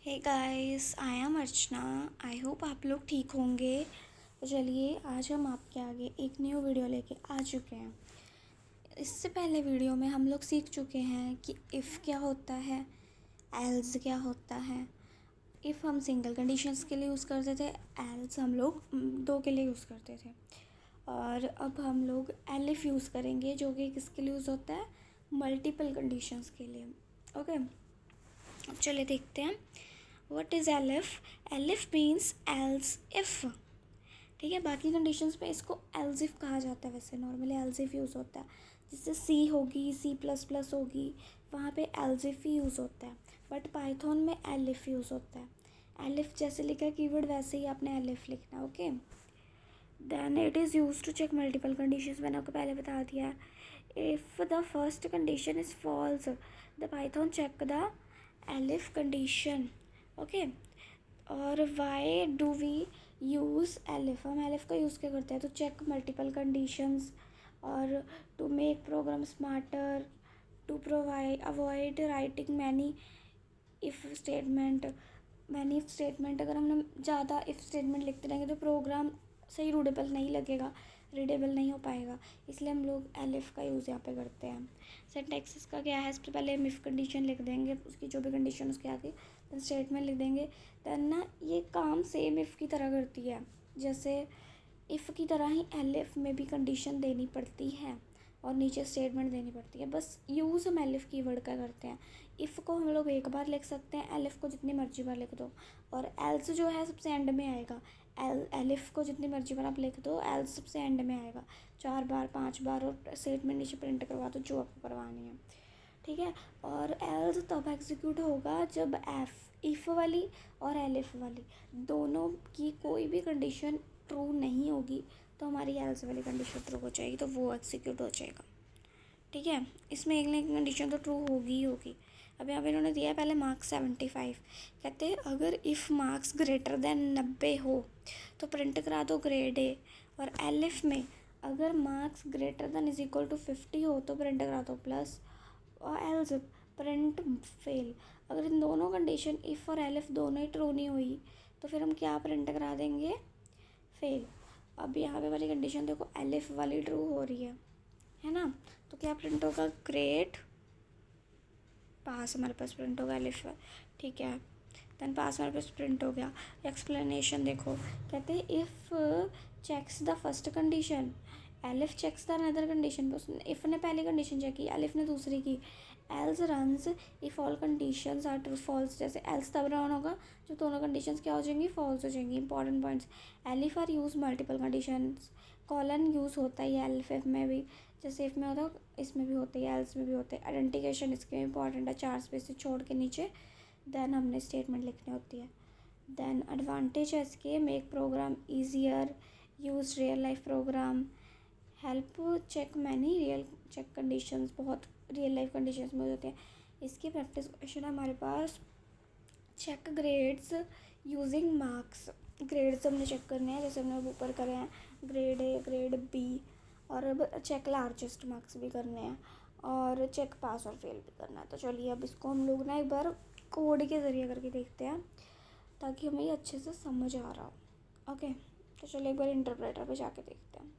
Hey guys, I am Archana. I hope आप लोग ठीक होंगे। तो चलिए आज हम आपके आगे एक न्यू वीडियो लेके आ चुके हैं। इससे पहले वीडियो में हम लोग सीख चुके हैं कि इफ़ क्या होता है, एल्स क्या होता है। इफ़ हम सिंगल कंडीशंस के लिए यूज़ करते थे, एल्स हम लोग दो के लिए यूज़ करते थे। और अब हम लोग एलिफ यूज़ करेंगे, जो कि किसके लिए यूज़ होता है, मल्टीपल कंडीशंस के लिए। ओके, अब चलिए देखते हैं what is elif. Elif means else if. ठीक है, बाकी कंडीशंस में इसको एल्स इफ़ कहा जाता है। वैसे नॉर्मली एल्स इफ़ यूज़ होता है, जिससे सी होगी, सी प्लस प्लस होगी, वहाँ पे एल्स इफ़ ही यूज़ होता है। बट पाइथन में एलिफ यूज़ होता है। एलिफ जैसे लिखा है कीवर्ड, वैसे ही आपने एलिफ लिखना है। Okay, then it is use to check multiple conditions. मैंने आपको पहले बता दिया है। If the first condition is false, the Python check the elif condition. Okay, और why do we use elif. हम एलिफ का यूज़ क्या करते हैं, तो चेक मल्टीपल कंडीशंस, और to make program smarter, to provide avoid writing many if statement. Many if statement, अगर हम ज़्यादा इफ़ स्टेटमेंट लिखते रहेंगे तो प्रोग्राम सही रीडेबल नहीं लगेगा, रीडेबल नहीं हो पाएगा। इसलिए हम लोग एलिफ का यूज़ यहाँ पे करते हैं। सिंटैक्स का क्या है, सबसे पहले हम इफ़ कंडीशन लिख देंगे, उसकी जो भी कंडीशन उसके आगे देन स्टेटमेंट लिख देंगे। देन ना ये काम सेम इफ़ की तरह करती है, जैसे इफ़ की तरह ही एलिफ में भी कंडीशन देनी पड़ती है और नीचे स्टेटमेंट देनी पड़ती है। बस यूज़ हम एलिफ कीवर्ड का करते हैं। इफ़ को हम लोग एक बार लिख सकते हैं, एलिफ को जितनी मर्जी बार लिख दो। और एल्स जो है सबसे एंड में आएगा। एलिफ को जितनी मर्जी बार आप लिख दो, एल्स सबसे एंड में आएगा, 4 बार 5 बार, और स्टेटमेंट नीचे प्रिंट करवा दो जो आपको करवानी है। ठीक है, और एल्स तब एग्जीक्यूट होगा जब इफ़ वाली और एलिफ वाली दोनों की कोई भी कंडीशन ट्रू नहीं होगी, तो हमारी एल्स वाली कंडीशन ट्रू हो जाएगी, तो वो एग्जीक्यूट हो जाएगा। ठीक है, इसमें एक ना एक कंडीशन तो ट्रू होगी ही होगी। अब यहाँ पे इन्होंने दिया है पहले मार्क्स 75। कहते हैं अगर इफ़ मार्क्स ग्रेटर देन 90 हो तो प्रिंट करा दो ग्रेड ए। और एलिफ में अगर marks greater than is equal to 50 हो तो प्रिंट करा दो प्लस, और एल्स प्रिंट फेल। अगर इन दोनों कंडीशन इफ़ और एलिफ दोनों ही ट्रू नहीं हुई तो फिर हम क्या प्रिंट करा देंगे, फेल। अब यहाँ पे वाली कंडीशन देखो, एलिफ वाली ट्रू हो रही है ना, तो क्या प्रिंट होगा, ग्रेट पास हमारे पास प्रिंट होगा एलिफ। ठीक है, देन पास हमारे पास प्रिंट हो गया। एक्सप्लेनेशन देखो, कहते हैं if checks the first condition, elif checks the another condition. If ने पहली कंडीशन चेक की, एलिफ ने दूसरी की। Else runs if all conditions are true false. जैसे एल्स तब रन होगा जब दोनों कंडीशंस क्या हो जाएंगी, फॉल्स हो जाएंगी। Important points, elif are use multiple conditions. Colon use होता है एलिफ में भी, जैसे इफ़ में होता है इसमें भी होता है, एल्स में भी होता है। आइडेंटिफिकेशन इसके में इंपॉर्टेंट है, 4 स्पेस छोड़ के नीचे देन हमने स्टेटमेंट लिखनी होती है। देन एडवांटेज है इसके, make program easier, use real life program, help check many real check conditions. बहुत रियल लाइफ कंडीशंस में होते हैं। इसकी प्रैक्टिस क्वेश्चन हमारे पास, check grades using marks. Grades हमने चेक करने हैं, जैसे हमने ऊपर करे हैं ग्रेड ए, ग्रेड बी, और अब चेक लार्जेस्ट मार्क्स भी करने हैं, और चेक पास और फेल भी करना है। तो चलिए अब इसको हम लोग ना एक बार कोड के ज़रिए करके देखते हैं, ताकि हमें ये अच्छे से समझ आ रहा हो। ओके, तो चलिए एक बार इंटरप्रेटर पे जाके देखते हैं।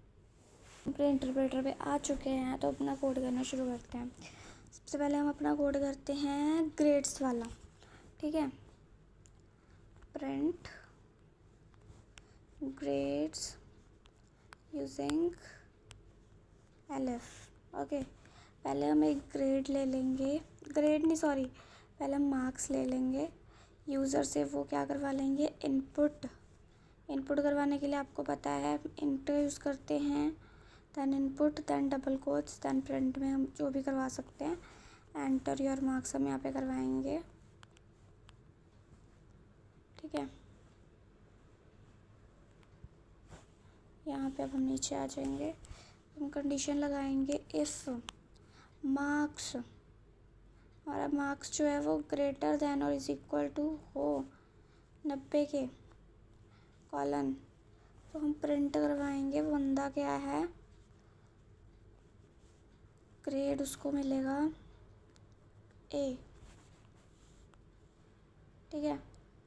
अपने इंटरप्रेटर पे आ चुके हैं, तो अपना कोड करना शुरू करते हैं। सबसे पहले हम अपना कोड करते हैं ग्रेड्स वाला। ठीक है, print grades using elif. Okay, पहले हम एक ग्रेड ले लेंगे, ग्रेड नहीं सॉरी, पहले हम मार्क्स ले लेंगे। यूज़र से वो क्या करवा लेंगे, इनपुट। इनपुट करवाने के लिए आपको पता है इंटर यूज़ करते हैं, then input, then double quotes, then print में हम जो भी करवा सकते हैं। एंटर योर मार्क्स हम यहाँ पे करवाएंगे। ठीक है, यहाँ पे अब हम नीचे आ जाएंगे, हम कंडीशन लगाएंगे इफ़ मार्क्स, और अब मार्क्स जो है वो ग्रेटर देन और इज इक्वल टू हो 90 के, कॉलन, तो हम प्रिंट करवाएंगे बंदा क्या है, ग्रेड उसको मिलेगा ए। ठीक है।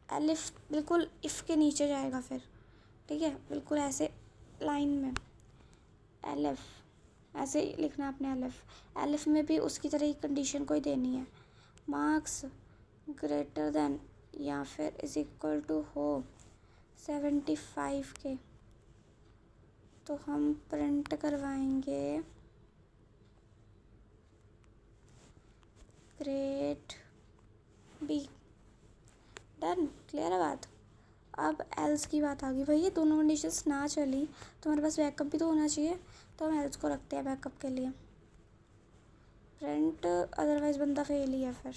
एलिफ बिल्कुल इफ़ के नीचे जाएगा फिर, ठीक है, बिल्कुल ऐसे लाइन में एलिफ, ऐसे ही लिखना आपने एलिफ। एलिफ में भी उसकी तरह ही कंडीशन कोई देनी है, मार्क्स ग्रेटर देन या फिर इज इक्वल टू हो 75 के। तो हम प्रिंट करवाएंगे ग्रेड बी। डन, क्लियर है बात। अब एल्स की बात आ गई भाई, ये दोनों कंडीशंस ना चली तो हमारे पास बैकअप भी तो होना चाहिए, तो हम एल्स को रखते हैं बैकअप के लिए। प्रिंट अदरवाइज़ बंदा फेल ही है फिर,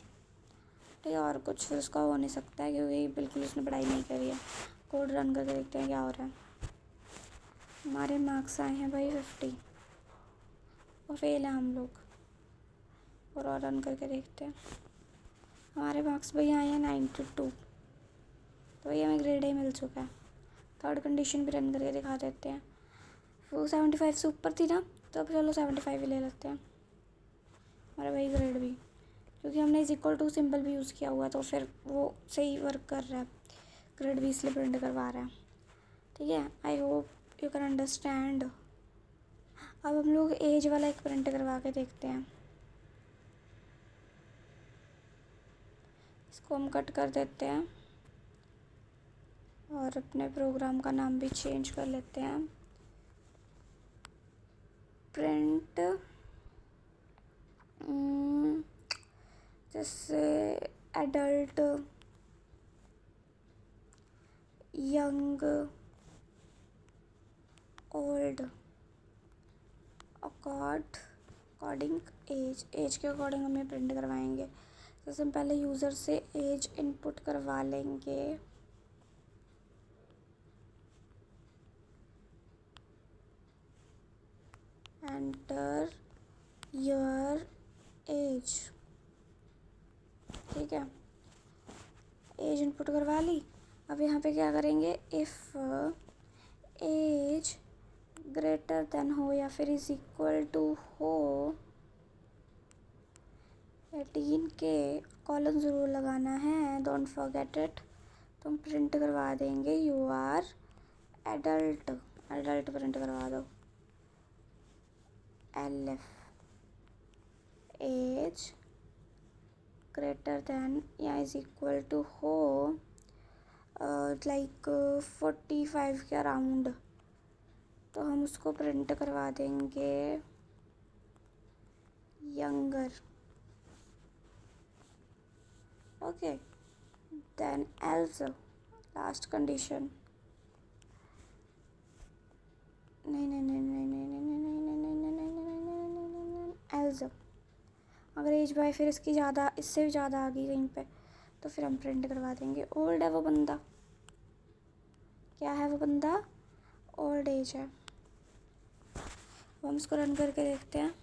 ठीक है, और कुछ फिर उसका हो नहीं सकता है क्योंकि बिल्कुल उसने पढ़ाई नहीं करी है। कोड रन करके देखते हैं क्या हो रहा है। हमारे मार्क्स आए हैं भाई 50 और फेल है हम लोग। और रन करके देखते हैं, हमारे मार्क्स भाई आए हैं 92, तो ये हमें ग्रेड ए मिल चुका है। थर्ड कंडीशन भी रन करके दिखा देते हैं। वो 75 से ऊपर थी ना, तो अब चलो 75 ही ले लेते हैं। हमारा वही ग्रेड भी, क्योंकि हमने इज इक्वल टू सिंबल भी यूज़ किया हुआ है तो फिर वो सही वर्क कर रहा है। ग्रेड भी इसलिए प्रिंट करवा रहा है, ठीक है। I hope you can understand. अब हम लोग एज वाला एक प्रिंट करवा के देखते हैं। इसको हम कट कर देते हैं और अपने प्रोग्राम का नाम भी चेंज कर लेते हैं। प्रिंट जैसे adult, young, old, according age के अकॉर्डिंग हमें प्रिंट करवाएंगे। जैसे हम पहले यूज़र से एज इनपुट करवा लेंगे। एंटर योर एज, ठीक है, एज इनपुट करवा ली। अब यहाँ पे क्या करेंगे, इफ़ एज ग्रेटर देन हो या फिर इज इक्वल टू हो 18 के, कॉलन ज़रूर लगाना है, डोंट फॉरगेट इट। तो हम प्रिंट करवा देंगे you are adult, adult print करवा दो। एलिफ एज ग्रेटर देन या इज इक्वल टू हो लाइक 45 के अराउंड, तो हम उसको प्रिंट करवा देंगे younger. Okay, then else last condition, नहीं नहीं नहीं नहीं नहीं नहीं नहीं नहीं नहीं नहीं नहीं नहीं नहीं, एल्स अगर एज बाय फिर इसकी ज़्यादा, इससे भी ज़्यादा आ गई कहीं पे, तो फिर हम प्रिंट करवा देंगे ओल्ड है वो बंदा। क्या है वो बंदा, ओल्ड एज है। अब हम इसको रन करके देखते हैं।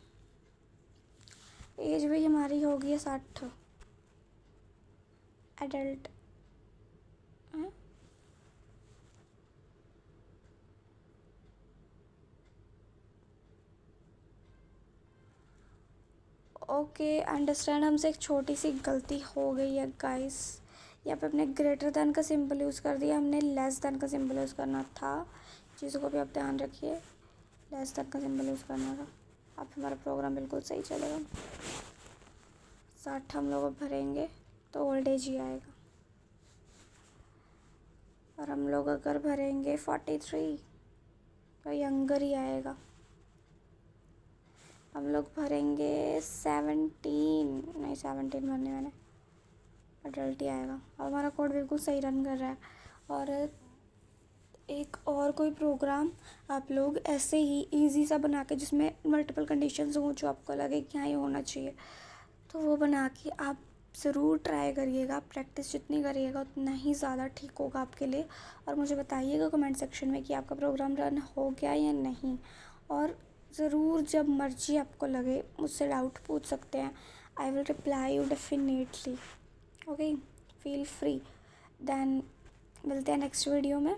एज भी हमारी होगी है 60, एडल्ट है। ओके अंडरस्टैंड, हमसे एक छोटी सी गलती हो गई है गाइस। यहाँ पे अपने ग्रेटर देन का सिंबल यूज़ कर दिया, हमने लेस देन का सिंबल यूज़ करना था। चीज़ों को भी आप ध्यान रखिए, लेस देन का सिंबल यूज़ करना था। अब हमारा प्रोग्राम बिल्कुल सही चलेगा। 60 हम लोग भरेंगे तो ओल्ड एज ही आएगा, और हम लोग अगर भरेंगे 43 तो यंगर ही आएगा। हम लोग भरेंगे 17, नहीं 17 भरने मैंने, अडल्ट ही आएगा। अब हमारा कोड बिल्कुल सही रन कर रहा है। और एक और कोई प्रोग्राम आप लोग ऐसे ही इजी सा बना के, जिसमें मल्टीपल कंडीशंस हों जो आपको लगे कि हाँ ये होना चाहिए, तो वो बना के आप ज़रूर ट्राई करिएगा। प्रैक्टिस जितनी करिएगा उतना ही ज़्यादा ठीक होगा आपके लिए। और मुझे बताइएगा कमेंट सेक्शन में कि आपका प्रोग्राम रन हो गया या नहीं। और ज़रूर जब मर्जी आपको लगे मुझसे डाउट पूछ सकते हैं, I will reply you definitely. Okay, feel free. Then मिलते हैं नेक्स्ट वीडियो में।